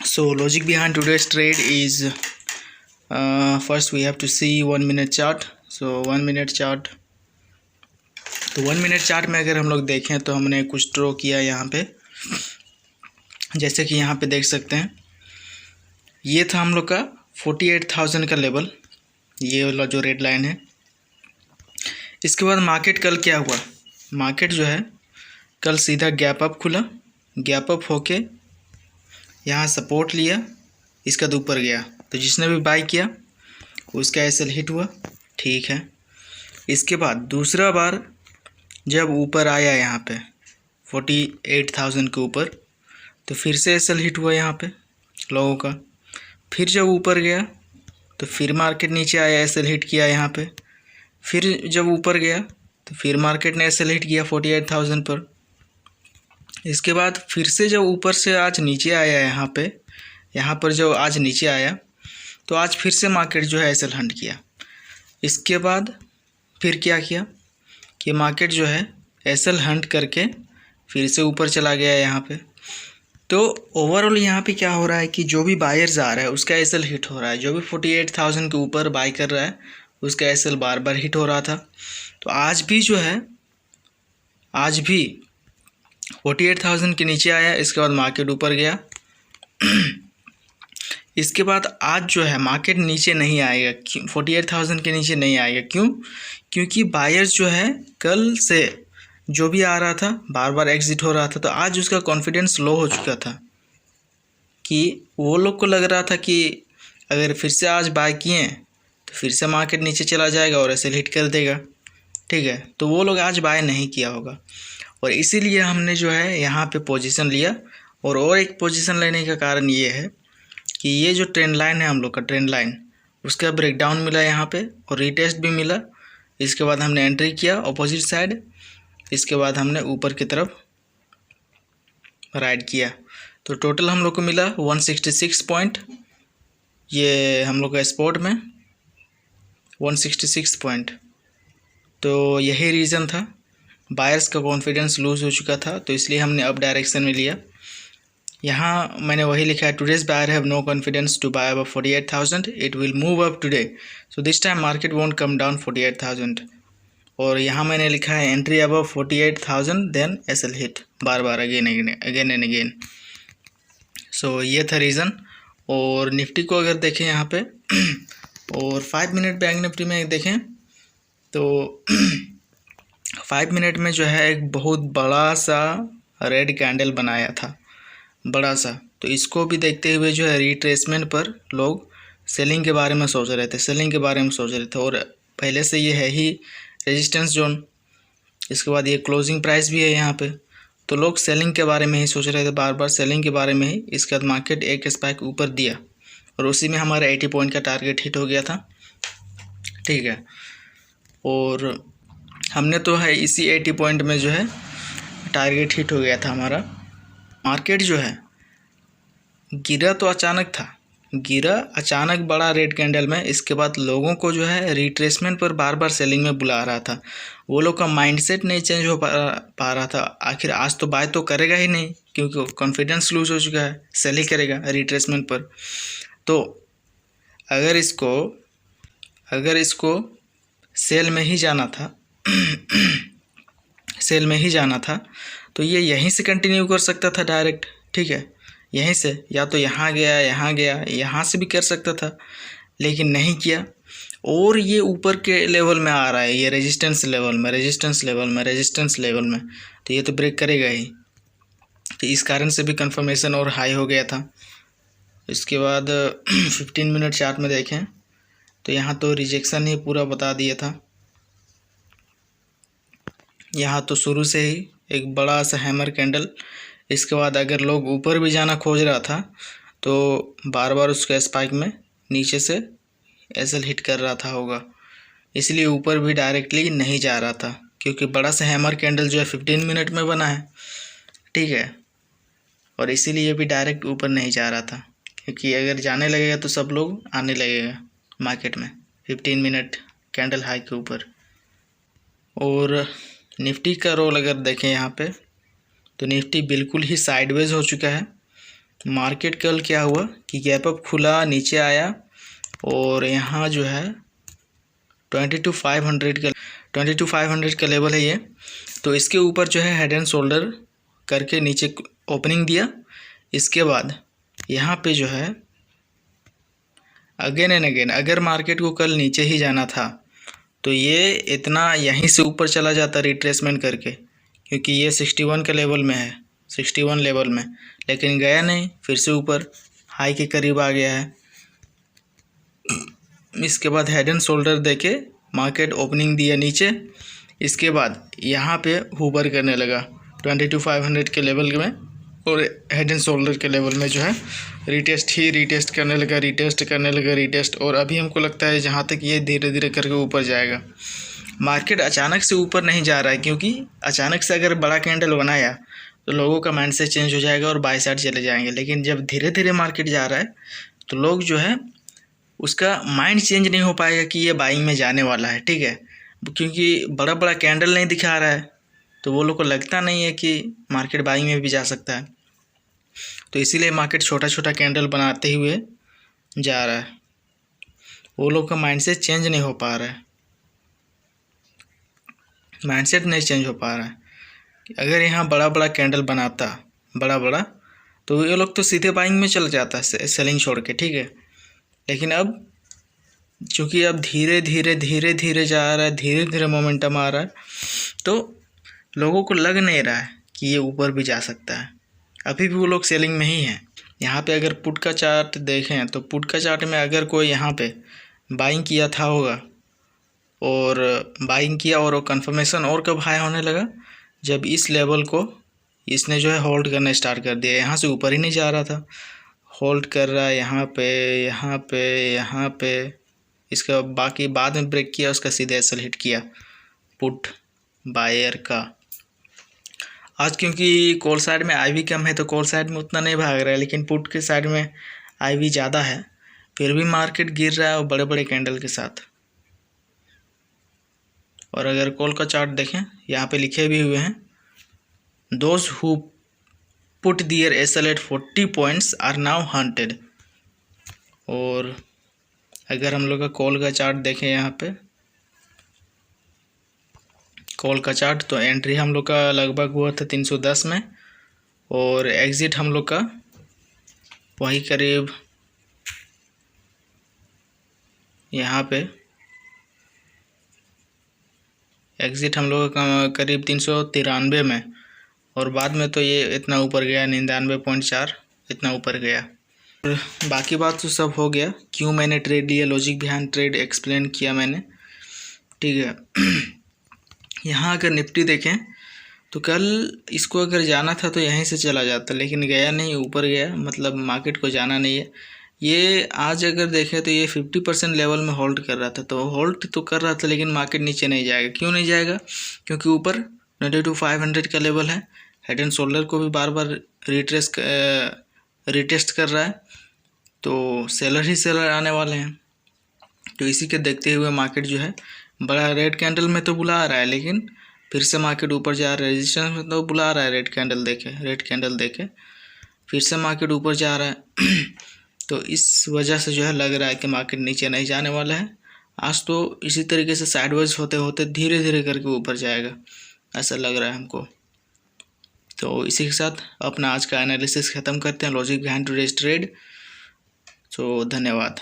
So logic behind today's trade is first we have to see 1 minute chart. So 1 minute chart, तो 1 minute chart में अगर हम लोग देखें तो हमने कुछ ड्रॉ किया यहाँ पे, जैसे कि यहाँ पे देख सकते हैं ये था हम लोग का 48,000 का लेवल, ये वाला जो रेड लाइन है। इसके बाद मार्केट कल क्या हुआ, मार्केट जो है कल सीधा गैप अप खुला, गैप अप होके यहाँ सपोर्ट लिया, इसका ऊपर गया, तो जिसने भी बाई किया उसका एसएल हिट हुआ, ठीक है। इसके बाद दूसरा बार जब ऊपर आया यहाँ पे 48,000 के ऊपर, तो फिर से एसएल हिट हुआ यहाँ पे लोगों का। फिर जब ऊपर गया तो फिर मार्केट नीचे आया, एसएल हिट किया यहाँ पे। फिर जब ऊपर गया तो फिर मार्केट ने एसएल हिट किया 48,000 पर। इसके बाद फिर से जब ऊपर से आज नीचे आया यहाँ पर जो आज नीचे आया, तो आज फिर से मार्केट जो है एसएल हंट किया। इसके बाद फिर क्या किया कि मार्केट जो है एसएल हंट करके फिर से ऊपर चला गया यहाँ पे। तो ओवरऑल यहाँ पे क्या हो रहा है कि जो भी बायर्स आ रहा है उसका एसएल हिट हो रहा है, जो भी 48,000 के ऊपर बाय कर रहा है उसका एसएल बार बार हिट हो रहा था। तो आज भी जो है, आज भी 48,000 के नीचे आया, इसके बाद मार्केट ऊपर गया। इसके बाद आज जो है मार्केट नीचे नहीं आएगा, 48,000 के नीचे नहीं आएगा। क्यों? क्योंकि बायर्स जो है कल से जो भी आ रहा था बार बार एग्जिट हो रहा था, तो आज उसका कॉन्फिडेंस लो हो चुका था कि वो लोग को लग रहा था कि अगर फिर से आज बाय किए तो फिर से मार्केट नीचे चला जाएगा और ऐसे हिट कर देगा, ठीक है। तो वो लोग आज बाय नहीं किया होगा और इसीलिए हमने जो है यहाँ पे पोजीशन लिया। और एक पोजीशन लेने का कारण ये है कि ये जो ट्रेंड लाइन है हम लोग का, ट्रेंड लाइन, उसका ब्रेकडाउन मिला यहाँ पे और रीटेस्ट भी मिला। इसके बाद हमने एंट्री किया अपोजिट साइड, इसके बाद हमने ऊपर की तरफ राइड किया। तो टोटल हम लोग को मिला 166 पॉइंट, ये हम लोग का स्पॉट में 166 पॉइंट। तो यही रीज़न था, बायर्स का कॉन्फिडेंस लूज़ हो चुका था, तो इसलिए हमने अप डायरेक्शन में लिया। यहाँ मैंने वही लिखा है, today's buyer have no confidence to buy above 48,000, it will move up today, so this time market won't come down 48,000। और यहाँ मैंने लिखा है entry above 48,000 then SL hit, बार बार अगेन एंड अगेन। सो ये था रीज़न। और निफ्टी को अगर देखें यहाँ पे और 5 मिनट बैंक निफ्टी में देखें तो 5 मिनट में जो है एक बहुत बड़ा सा रेड कैंडल बनाया था, बड़ा सा। तो इसको भी देखते हुए जो है रिट्रेसमेंट पर लोग सेलिंग के बारे में सोच रहे थे, और पहले से ये है ही रेजिस्टेंस जोन। इसके बाद ये क्लोजिंग प्राइस भी है यहाँ पे, तो लोग सेलिंग के बारे में ही सोच रहे थे, बार बार सेलिंग के बारे में ही। इसके बाद मार्केट एक स्पाइक ऊपर दिया और उसी में हमारा 80 पॉइंट का टारगेट हिट हो गया था, ठीक है। और हमने तो है इसी 80 पॉइंट में जो है टारगेट हिट हो गया था हमारा। मार्केट जो है गिरा तो अचानक था, गिरा अचानक बड़ा रेड कैंडल में। इसके बाद लोगों को जो है रिट्रेसमेंट पर बार बार सेलिंग में बुला रहा था, वो लोग का माइंडसेट नहीं चेंज हो पा रहा था। आखिर आज तो बाय तो करेगा ही नहीं, क्योंकि कॉन्फिडेंस लूज हो चुका है, सेल ही करेगा रिट्रेसमेंट पर। तो अगर इसको सेल में ही जाना था सेल में ही जाना था तो ये यहीं से कंटिन्यू कर सकता था डायरेक्ट, ठीक है, यहीं से, या तो यहाँ गया, यहाँ से भी कर सकता था, लेकिन नहीं किया। और ये ऊपर के लेवल में आ रहा है, ये रेजिस्टेंस लेवल में, तो ये तो ब्रेक करेगा ही। तो इस कारण से भी कंफर्मेशन और हाई हो गया था। इसके बाद 15 मिनट चार्ट में देखें तो यहाँ तो रिजेक्शन ही पूरा बता दिया था। यहाँ तो शुरू से ही एक बड़ा सा हैमर कैंडल। इसके बाद अगर लोग ऊपर भी जाना खोज रहा था तो बार बार उसके स्पाइक में नीचे से एसएल हिट कर रहा था होगा, इसलिए ऊपर भी डायरेक्टली नहीं जा रहा था, क्योंकि बड़ा सा हैमर कैंडल जो है 15 मिनट में बना है, ठीक है। और इसीलिए भी डायरेक्ट ऊपर नहीं जा रहा था, क्योंकि अगर जाने लगेगा तो सब लोग आने लगेगा मार्केट में 15 मिनट कैंडल हाई के ऊपर। और निफ्टी का रोल अगर देखें यहाँ पे तो निफ्टी बिल्कुल ही साइडवेज हो चुका है। मार्केट कल क्या हुआ कि गैप अप खुला, नीचे आया और यहाँ जो है 22,500 का लेवल है ये। तो इसके ऊपर जो है हेड एंड शोल्डर करके नीचे ओपनिंग दिया। इसके बाद यहाँ पे जो है अगेन एंड अगेन, अगर मार्केट को कल नीचे ही जाना था तो ये इतना यहीं से ऊपर चला जाता रिट्रेसमेंट करके, क्योंकि ये 61 के लेवल में है, 61 लेवल में, लेकिन गया नहीं, फिर से ऊपर हाई के करीब आ गया है। इसके बाद हेड एंड शोल्डर देके मार्केट ओपनिंग दिया नीचे। इसके बाद यहाँ पे हुबर करने लगा 22,500 के लेवल में और हेड एंड शोल्डर के लेवल में जो है रीटेस्ट करने लगा, और अभी हमको लगता है जहाँ तक ये धीरे धीरे करके ऊपर जाएगा। मार्केट अचानक से ऊपर नहीं जा रहा है, क्योंकि अचानक से अगर बड़ा कैंडल बनाया तो लोगों का माइंडसेट चेंज हो जाएगा और बाय साइड चले जाएंगे। लेकिन जब धीरे धीरे मार्केट जा रहा है तो लोग जो है उसका माइंड चेंज नहीं हो पाएगा कि ये बाइंग में जाने वाला है, ठीक है, क्योंकि बड़ा बड़ा कैंडल नहीं दिखा रहा है तो वो लोग को लगता नहीं है कि मार्केट बाइंग में भी जा सकता है। तो इसीलिए मार्केट छोटा छोटा कैंडल बनाते हुए जा रहा है, वो लोग का माइंडसेट चेंज नहीं हो पा रहा है, माइंडसेट नहीं चेंज हो पा रहा है। अगर यहाँ बड़ा बड़ा कैंडल बनाता बड़ा तो ये लोग तो सीधे बाइंग में चल जाता है सेलिंग छोड़ के, ठीक है। लेकिन अब चूँकि अब धीरे धीरे जा रहा है, धीरे धीरे मोमेंटम आ रहा है, तो लोगों को लग नहीं रहा है कि ये ऊपर भी जा सकता है। अभी भी वो लोग सेलिंग में ही हैं। यहाँ पे अगर पुट का चार्ट देखें तो पुट का चार्ट में अगर कोई यहाँ पे बाइंग किया था होगा और बाइंग किया और वो कन्फर्मेशन और कब हाई होने लगा, जब इस लेवल को इसने जो है होल्ड करना स्टार्ट कर दिया। यहाँ से ऊपर ही नहीं जा रहा था, होल्ड कर रहा है यहाँ पे। इसका बाकी बाद में ब्रेक किया, उसका सीधे एसएल हिट किया पुट बायर का। आज क्योंकि कॉल साइड में आईवी कम है तो कॉल साइड में उतना नहीं भाग रहा है, लेकिन पुट के साइड में आईवी ज़्यादा है, फिर भी मार्केट गिर रहा है और बड़े बड़े कैंडल के साथ। और अगर कॉल का चार्ट देखें, यहाँ पे लिखे भी हुए हैं those who put their SL at 40 points are now hunted. और अगर हम लोग का कॉल का चार्ट देखें, यहाँ पे कॉल का चार्ट, तो एंट्री हम लोग का लगभग हुआ था 310 में और एग्ज़िट हम लोग का वही करीब यहाँ पे एग्ज़िट हम लोग का करीब 393 में, और बाद में तो ये इतना ऊपर गया 99.4 इतना ऊपर गया। और बाकी बात तो सब हो गया, क्यों मैंने ट्रेड लिया, लॉजिक बिहाइंड ट्रेड एक्सप्लेन किया मैंने, ठीक है। यहाँ अगर निफ्टी देखें तो कल इसको अगर जाना था तो यहीं से चला जाता, लेकिन गया नहीं, ऊपर गया, मतलब मार्केट को जाना नहीं है। ये आज अगर देखें तो ये 50% लेवल में होल्ड कर रहा था, तो होल्ड तो कर रहा था लेकिन मार्केट नीचे नहीं जाएगा। क्यों नहीं जाएगा? क्योंकि ऊपर 22,500 का लेवल है, हेड एंड शोल्डर को भी बार बार रिटेस्ट कर रहा है, तो सेलर ही सेलर आने वाले हैं। तो इसी के देखते हुए मार्केट जो है बड़ा रेड कैंडल में तो बुला रहा है, लेकिन फिर से मार्केट ऊपर जा रहा है, रेजिस्टेंस में तो बुला रहा है, रेड कैंडल देके फिर से मार्केट ऊपर जा रहा है। तो इस वजह से जो है लग रहा है कि मार्केट नीचे नहीं जाने वाला है। आज तो इसी तरीके से साइडवेज होते होते धीरे धीरे करके ऊपर जाएगा, ऐसा लग रहा है हमको। तो इसी के साथ अपना आज का एनालिसिस ख़त्म करते हैं, लॉजिक बिहाइंड टुडेज ट्रेड। तो धन्यवाद।